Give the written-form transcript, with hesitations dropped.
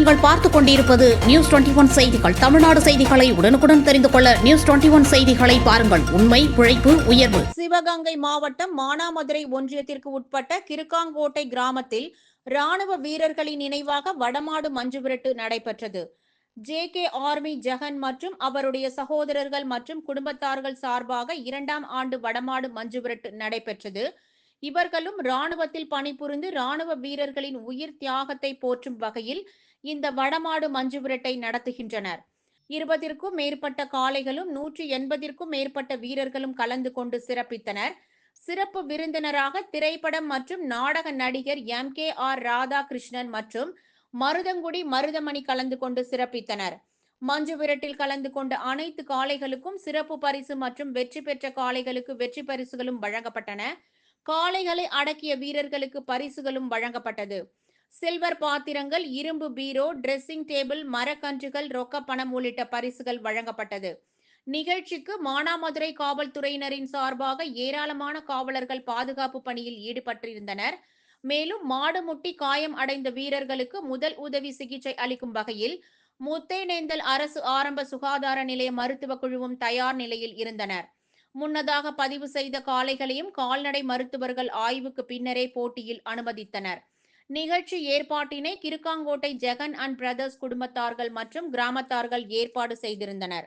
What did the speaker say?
நீங்கள் பார்த்துக் கொண்டிருப்பது நியூஸ் 21 செய்திகள். தமிழ்நாடு செய்திகளை உடனுக்குடன் தெரிந்து கொள்ள நியூஸ் 21 செய்திகளை பாருங்கள். உண்மை, உழைப்பு, உயர்வு. சிவகங்கை மாவட்டம் மானாமதுரை ஒன்றியத்திற்கு உட்பட்ட கிருக்காங்கோட்டை கிராமத்தில் ராணுவ வீரர்களின் நினைவாக வடமாடு மஞ்சுவிரட்டு நடைபெற்றது. ஜே.கே. ஆர்மி ஜெகன் மற்றும் அவருடைய சகோதரர்கள் மற்றும் குடும்பத்தார்கள் சார்பாக 2ஆம் ஆண்டு வடமாடு மஞ்சுவிரட்டு நடைபெற்றது. இவர்களும் ராணுவத்தில் பணிபுரிந்து ராணுவ வீரர்களின் உயிர் தியாகத்தை போற்றும் வகையில் இந்த வடமாடு மஞ்சுவிரட்டை நடத்துகின்றனர். 20ற்கும் மேற்பட்ட காளைகளும் 180ற்கும் மேற்பட்ட வீரர்களும் கலந்து கொண்டு சிறப்பித்தனர். சிறப்பு விருந்தினராக திரைப்படம் மற்றும் நாடக நடிகர் எம்.கே.ஆர். ராதாகிருஷ்ணன் மற்றும் மருதங்குடி மருதமணி கலந்து கொண்டு சிறப்பித்தனர். மஞ்சுவிரட்டில் கலந்து கொண்ட அனைத்து காளைகளுக்கும் சிறப்பு பரிசு மற்றும் வெற்றி பெற்ற காளைகளுக்கு வெற்றி பரிசுகளும் வழங்கப்பட்டன. காளைகளை அடக்கிய வீரர்களுக்கு பரிசுகளும் வழங்கப்பட்டது. சில்வர் பாத்திரங்கள், இரும்பு பீரோ, டிரெஸ்ஸிங் டேபிள், மரக்கன்றுகள், ரொக்க பணம் உள்ளிட்ட பரிசுகள் வழங்கப்பட்டது. நிகழ்ச்சிக்கு மானாமதுரை காவல்துறையினரின் சார்பாக ஏராளமான காவலர்கள் பாதுகாப்பு பணியில் ஈடுபட்டிருந்தனர். மேலும் மாடு முட்டி காயம் அடைந்த வீரர்களுக்கு முதல் உதவி சிகிச்சை அளிக்கும் வகையில் முத்தேனேந்தல் அரசு ஆரம்ப சுகாதார நிலைய மருத்துவ குழுவும் தயார் நிலையில் இருந்தனர். முன்னதாக பதிவு செய்த காளைகளையும் கால்நடை மருத்துவர்கள் ஆய்வுக்கு பின்னரே போட்டியில் அனுமதித்தனர். நிகழ்ச்சி ஏற்பாட்டினை கிருக்காங்கோட்டை ஜெகன் அண்ட் பிரதர்ஸ் குடும்பத்தார்கள் மற்றும் கிராமத்தார்கள் ஏற்பாடு செய்திருந்தனர்.